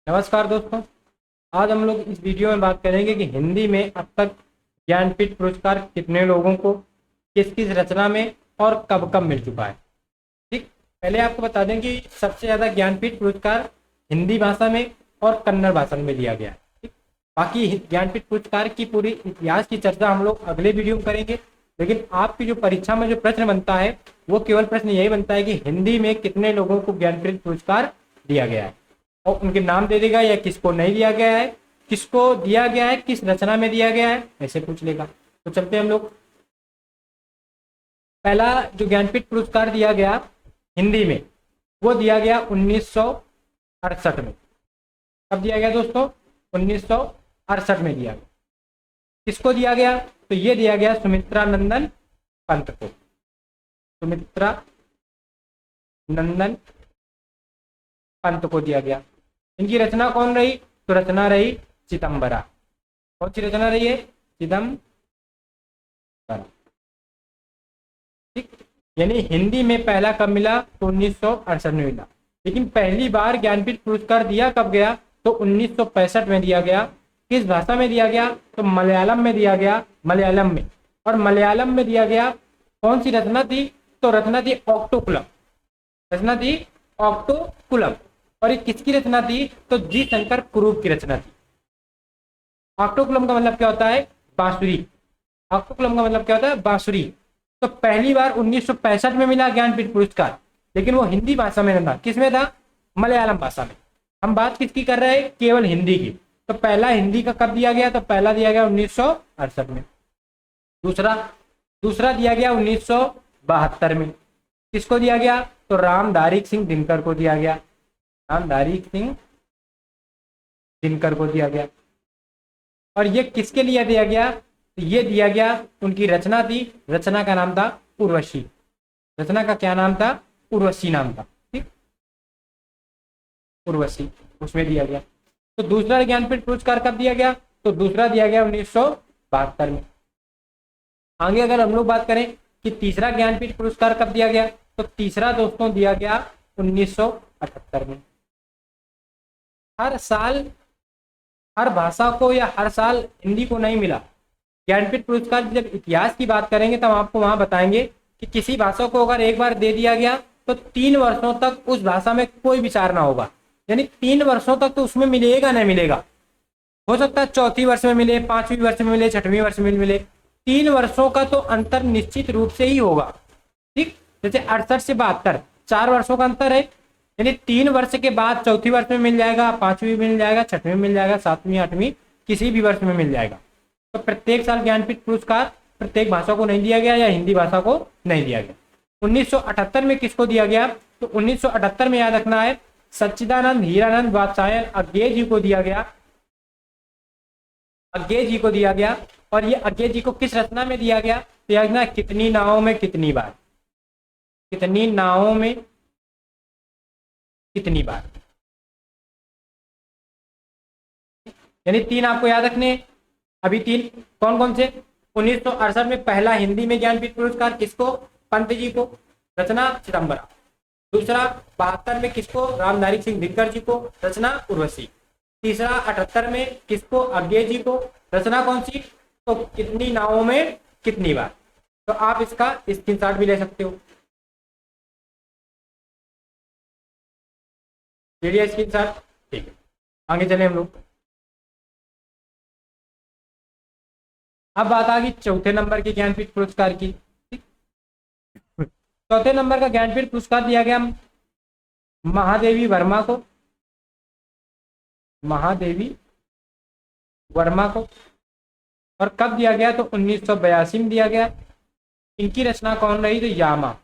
नमस्कार दोस्तों। आज हम लोग इस वीडियो में बात करेंगे कि हिंदी में अब तक ज्ञानपीठ पुरस्कार कितने लोगों को, किस किस रचना में और कब कब मिल चुका है। ठीक, पहले आपको बता दें कि सबसे ज़्यादा ज्ञानपीठ पुरस्कार हिंदी भाषा में और कन्नड़ भाषा में दिया गया है। ठीक, बाकी ज्ञानपीठ पुरस्कार की पूरी इतिहास की चर्चा हम लोग अगले वीडियो में करेंगे। लेकिन आपकी जो परीक्षा में जो प्रश्न बनता है वो केवल प्रश्न यही बनता है कि हिंदी में कितने लोगों को ज्ञानपीठ पुरस्कार दिया गया है और उनके नाम दे देगा या किसको नहीं दिया गया है, किसको दिया गया है, किस रचना में दिया गया है, ऐसे पूछ लेगा। तो चलते हैं हम लोग। पहला जो ज्ञानपीठ पुरस्कार दिया गया हिंदी में वो दिया गया 1968 में। कब दिया गया दोस्तों? 1968 में दिया गया। किसको दिया गया? तो ये दिया गया सुमित्रा नंदन पंत को। सुमित्रा नंदन पंत को दिया गया। इनकी रचना कौन रही? तो रचना रही चिदंबरा। कौन सी रचना रही है? चिदंबरा। ठीक, यानी हिंदी में पहला कब मिला? तो 1968 में मिला। लेकिन पहली बार ज्ञानपीठ पुरस्कार दिया कब गया? तो 1965 में दिया गया। किस भाषा में दिया गया? तो मलयालम में दिया गया। मलयालम में, और मलयालम में दिया गया। कौन सी रचना थी? तो रचना थी ऑक्टोकुलम। रचना थी ऑक्टोकुलम। और ये किसकी रचना थी? तो जी शंकर कुरूप की रचना थी। ऑक्टोकुलम का मतलब क्या होता है? बांसुरी। ऑक्टोकुलम का मतलब क्या होता है? बांसुरी। तो पहली बार 1965 में मिला ज्ञानपीठ पुरस्कार, लेकिन वो हिंदी भाषा में था। किसमें था? मलयालम भाषा में। हम बात किसकी कर रहे हैं? केवल हिंदी की। तो पहला हिंदी का कब दिया गया? तो पहला दिया गया 1968 में। दूसरा दिया गया 1972 में। किसको दिया गया? तो रामधारी सिंह दिनकर को दिया गया। रामधारी सिंह दिनकर को दिया गया। और ये किसके लिए दिया गया? तो ये दिया गया, उनकी रचना थी, रचना का नाम था उर्वशी। रचना का क्या नाम था? उर्वशी नाम था। ठीक, उर्वशी, उसमें दिया गया। तो दूसरा ज्ञानपीठ पुरस्कार कब दिया गया? तो दूसरा दिया गया 1972 में। आगे अगर हम लोग बात करें कि तीसरा ज्ञानपीठ पुरस्कार कब दिया गया, तो तीसरा दोस्तों दिया गया 1978 में। हर साल हर भाषा को या हर साल हिंदी को नहीं मिला ज्ञानपीठ पुरस्कार। जब इतिहास की बात करेंगे तब आपको वहां बताएंगे कि किसी भाषा को अगर एक बार दे दिया गया तो 3 वर्षों तक उस भाषा में कोई विचार ना होगा। यानी 3 वर्षों तक तो उसमें मिलेगा नहीं मिलेगा। हो सकता है चौथी वर्ष में मिले, 5वीं वर्ष में मिले, 6वीं वर्ष में मिले। 3 वर्षों का तो अंतर निश्चित रूप से ही होगा। ठीक, जैसे 68 से 72 4 वर्षों का अंतर है। यानी 3 वर्ष के बाद चौथी वर्ष में मिल जाएगा, 5वीं में मिल जाएगा, 6वीं में मिल जाएगा, 7वीं 8वीं किसी भी वर्ष में मिल जाएगा। तो प्रत्येक साल ज्ञानपीठ पुरस्कार प्रत्येक भाषा को नहीं दिया गया या हिंदी भाषा को नहीं दिया गया। 1978 में किसको दिया गया? तो 1978 में याद रखना है सच्चिदानंद हीरानंद वात्सायन अज्ञे जी को दिया गया। अज्ञे जी को दिया गया। और ये अज्ञे जी को किस रचना में दिया गया? तो याद रखना, कितनी नावों में कितनी बार। कितनी नावों में कितनी बार। यानी 3 आपको याद रखने। अभी 3 कौन कौन से? 1968 में पहला हिंदी में ज्ञानपीठ पुरस्कार किसको? पंत जी को। रचना चिदंबरा। दूसरा 72 में किसको? रामधारी सिंह दिनकर जी को। रचना उर्वशी। तीसरा 78 में किसको? अज्ञे जी को। रचना कौन सी? तो कितनी नावों में कितनी बार। तो आप इसका स्क्रीनशॉट भी ले सकते हो। ले लिया स्क्रीनशॉट? ठीक है, आगे चले हम लोग। अब बात आ गई चौथे नंबर के ज्ञानपीठ पुरस्कार की। चौथे नंबर का ज्ञानपीठ पुरस्कार दिया गया महादेवी वर्मा को। महादेवी वर्मा को। और कब दिया गया? तो 1982 में दिया गया। इनकी रचना कौन रही? तो यामा।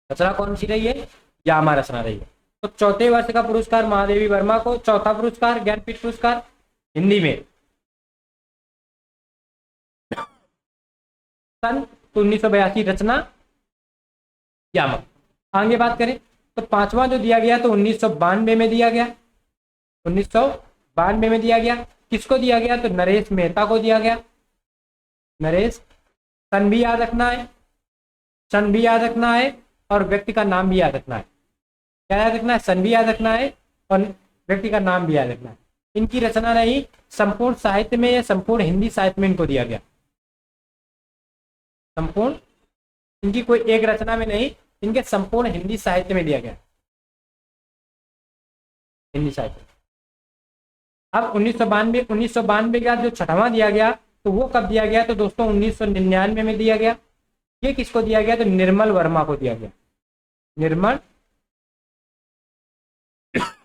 रचना कौन सी रही है? यामा रचना रही है। तो चौथे वर्ष का पुरस्कार महादेवी वर्मा को। चौथा पुरस्कार ज्ञानपीठ पुरस्कार हिंदी में सन 1982, रचना यामा। आगे बात करें तो पांचवा जो दिया गया तो 1992 में दिया गया। 1992 में दिया गया। किसको दिया गया? तो नरेश मेहता को दिया गया। नरेश, सन भी याद रखना है, सन भी याद रखना है और व्यक्ति का नाम भी याद रखना है। क्या याद रखना है? सन भी याद रखना है और व्यक्ति का नाम भी याद रखना है। इनकी रचना नहीं, संपूर्ण साहित्य में या संपूर्ण हिंदी साहित्य में इनको दिया गया। संपूर्ण, इनकी कोई एक रचना में नहीं, इनके संपूर्ण हिंदी साहित्य में दिया गया, हिंदी साहित्य। अब 1992 का जो छठवां दिया गया तो वो कब दिया गया? तो दोस्तों 1999 में दिया गया। ये किसको दिया गया? तो निर्मल वर्मा को दिया गया, निर्मल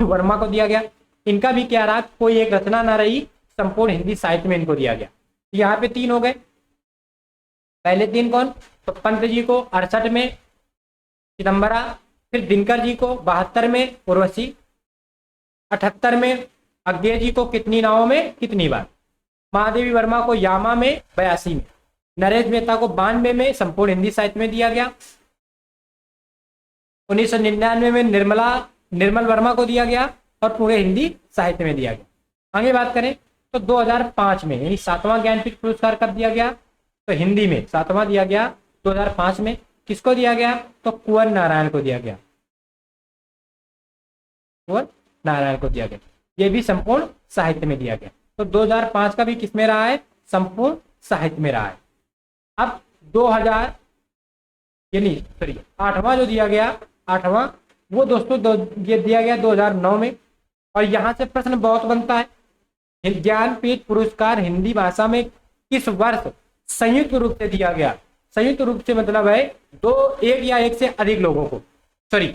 वर्मा को दिया गया। इनका भी क्या रहा? कोई एक रचना ना रही, संपूर्ण हिंदी साहित्य में इनको दिया गया। यहाँ पे 3 हो गए। पहले 3 कौन? तो पंत जी को 68 में, चिदम्बरा, फिर दिनकर जी को 72 में, उर्वशी 78 में, अज्ञे जी को कितनी नावों में कितनी बार, महादेवी वर्मा को यामा में 82 में, नरेश मेहता को 92 में संपूर्ण हिंदी साहित्य में दिया गया। 1999 में निर्मल वर्मा को दिया गया और पूरे हिंदी साहित्य में दिया गया। आगे बात करें तो 2005 में, यानी 7वां ज्ञानपीठ पुरस्कार कब दिया गया? तो हिंदी में 7वां दिया गया 2005 में। किसको दिया गया? तो कुंवर नारायण को दिया गया, कुंवर नारायण को दिया गया। ये भी संपूर्ण साहित्य में दिया गया। तो 2005 का भी किसमें रहा है? संपूर्ण साहित्य में रहा है। अब 2000 यानी सॉरी 8वां जो दिया गया, 8वां वो दोस्तों ये दिया गया 2009 में। और यहां से प्रश्न बहुत बनता है, ज्ञानपीठ पुरस्कार हिंदी भाषा में किस वर्ष संयुक्त रूप से दिया गया? संयुक्त रूप से मतलब है एक या एक से अधिक लोगों को, सॉरी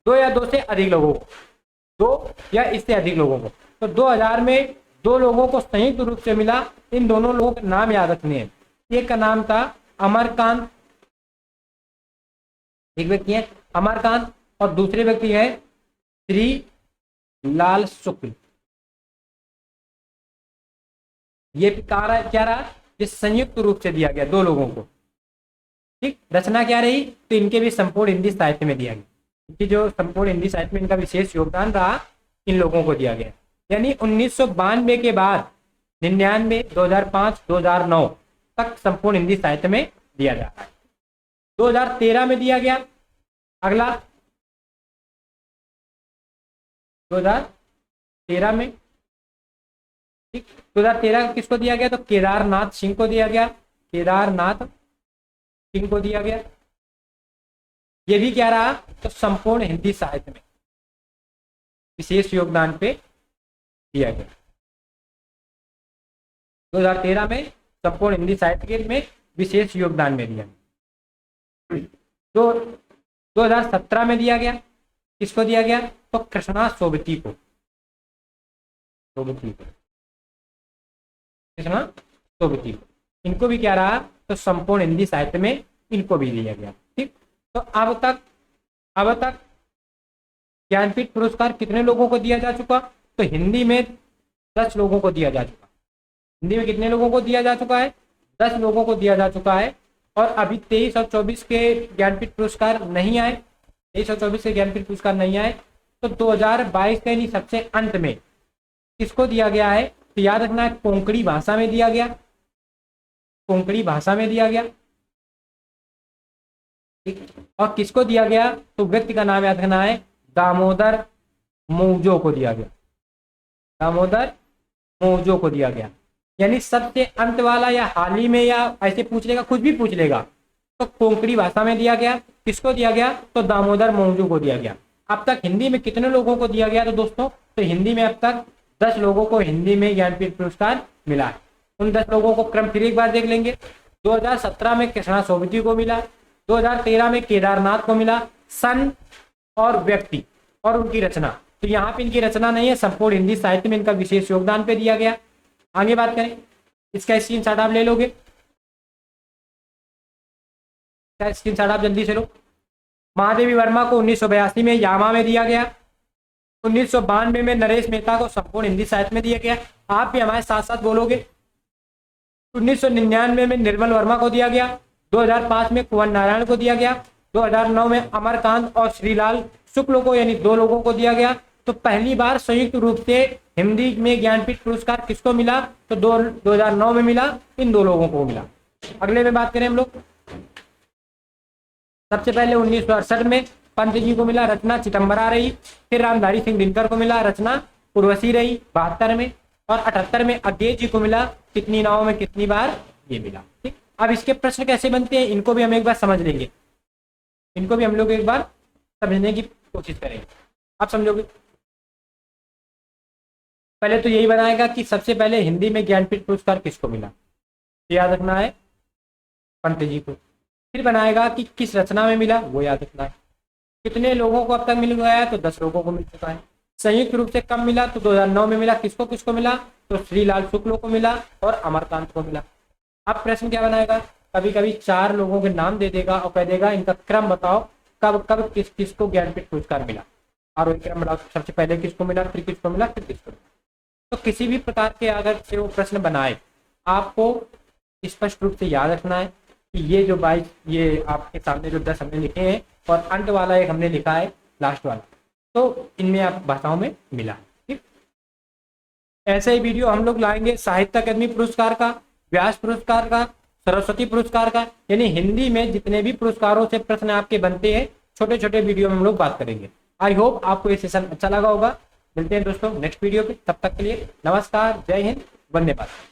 2 या 2 से अधिक लोगों को, 2 या इससे अधिक लोगों को। तो 2000 में 2 लोगों को संयुक्त रूप से मिला। इन दोनों लोगों के नाम याद रखने हैं। एक का नाम था अमरकांत, एक व्यक्ति है अमरकांत और दूसरे व्यक्ति है श्री लाल शुक्ल। ये क्या रहा? ये संयुक्त रूप से दिया गया 2 लोगों को। ठीक, रचना क्या रही? तो इनके भी संपूर्ण हिंदी साहित्य में दिया गया। इनकी जो संपूर्ण हिंदी साहित्य में इनका विशेष योगदान रहा, इन लोगों को दिया गया। यानी 1992 के बाद 99, 2005, 2009 तक संपूर्ण हिंदी साहित्य में दिया जाता है। 2013 में दिया गया। अगला 2013 में, ठीक, 2013 किसको दिया गया? तो केदारनाथ सिंह को दिया गया, केदारनाथ सिंह को दिया गया। ये भी क्या रहा? तो संपूर्ण हिंदी साहित्य में विशेष योगदान पे दिया गया। 2013 में संपूर्ण हिंदी साहित्य में विशेष योगदान में दिया गया। तो 2017 में दिया गया। किसको दिया गया? तो कृष्णा सोबती को, कृष्णा सोबती को। इनको भी क्या रहा? तो संपूर्ण हिंदी साहित्य में इनको भी दिया गया। ठीक, तो अब तक ज्ञानपीठ पुरस्कार कितने लोगों को दिया जा चुका? तो हिंदी में 10 लोगों को दिया जा चुका। हिंदी में कितने लोगों को दिया जा चुका है? 10 लोगों को दिया जा चुका है। और अभी 23 और 24 के ज्ञानपीठ पुरस्कार नहीं आए, 23 और 24 के ज्ञानपीठ पुरस्कार नहीं आए। तो 2022 के सबसे अंत में किसको दिया गया है? तो याद रखना है, कोंकणी भाषा में दिया गया, कोंकणी भाषा में दिया गया। ठीक, और किसको दिया गया? तो व्यक्ति का नाम याद रखना है, दामोदर मौजो को दिया गया, दामोदर मौजो को दिया गया। यानी सबसे अंत वाला या हाल ही में या ऐसे पूछ लेगा, कुछ भी पूछ लेगा, तो कोंकणी भाषा में दिया गया। किसको दिया गया? तो दामोदर मौजो को दिया गया। अब तक हिंदी में कितने लोगों को दिया गया? तो दोस्तों तो हिंदी में अब तक 10 लोगों को हिंदी में ज्ञानपीठ पुरस्कार मिला है। उन 10 लोगों को क्रम फिर एक बार देख लेंगे। 2017 में कृष्णा सोबती को मिला, 2013 में केदारनाथ को मिला। सन और व्यक्ति और उनकी रचना, तो यहाँ पे इनकी रचना नहीं है, संपूर्ण हिंदी साहित्य में इनका विशेष योगदान पे दिया गया। आगे बात करें, इसका स्क्रीनशॉट आप ले लोगे, स्क्रीनशॉट आप जल्दी से लो। महादेवी वर्मा को 1982 में यामा में दिया गया। 1992 में नरेश मेहता को संपूर्ण हिंदी साहित्य में दिया गया। आप भी हमारे साथ साथ बोलोगे। 1999 में निर्मल वर्मा को दिया गया। 2005 में कुंवर नारायण को दिया गया। 2009 में अमरकांत और श्रीलाल शुक्ल को, यानी 2 लोगों को दिया गया। तो पहली बार संयुक्त रूप से हिंदी में ज्ञानपीठ पुरस्कार किसको मिला? तो 2009 में मिला, इन 2 लोगों को मिला। अगले में बात करें हम लोग, सबसे पहले 1968 में पंत जी को मिला, रचना चिदम्बरा रही। फिर रामधारी सिंह दिनकर को मिला, रचना उर्वशी रही 72 में, और 78 में अज्ञे जी को मिला कितनी नावों में कितनी बार ये मिला। ठीक, अब इसके प्रश्न कैसे बनते हैं इनको भी हम एक बार समझ लेंगे, इनको भी हम लोग एक बार समझने की कोशिश करेंगे। आप समझोगे, पहले तो यही बनाएगा कि सबसे पहले हिंदी में ज्ञानपीठ पुरस्कार किसको मिला, याद रखना है पंत जी को। फिर बनाएगा कि किस रचना में मिला, वो याद रखना है। कितने लोगों को अब तक मिल गया है, तो 10 लोगों को मिल चुका है। संयुक्त रूप से कब मिला, तो 2009 में मिला। किसको किसको मिला, तो श्रीलाल शुक्ल को मिला और अमरकांत को मिला। अब प्रश्न क्या बनाएगा, कभी कभी 4 लोगों के नाम दे देगा और कह देगा इनका क्रम बताओ, कब कब किस किसको ज्ञानपीठ पुरस्कार मिला, और वही क्रम बताओ, सबसे पहले किसको मिला, फिर किसको मिला, फिर किसको मिला। तो किसी भी प्रकार के अगर से वो प्रश्न बनाए, आपको स्पष्ट रूप से याद रखना है कि ये जो 22 ये आपके सामने जो 10 हमने लिखे हैं और अंत वाला एक हमने लिखा है लास्ट वाला, तो इनमें आप भाषाओं में मिला। ठीक, ऐसे ही वीडियो हम लोग लाएंगे साहित्य अकादमी पुरस्कार का, व्यास पुरस्कार का, सरस्वती पुरस्कार का, यानी हिंदी में जितने भी पुरस्कारों से प्रश्न आपके बनते हैं छोटे छोटे वीडियो में हम लोग बात करेंगे। आई होप आपको ये सेशन अच्छा लगा होगा। मिलते हैं दोस्तों नेक्स्ट वीडियो पे, तब तक के लिए नमस्कार, जय हिंद, वंदे मातरम।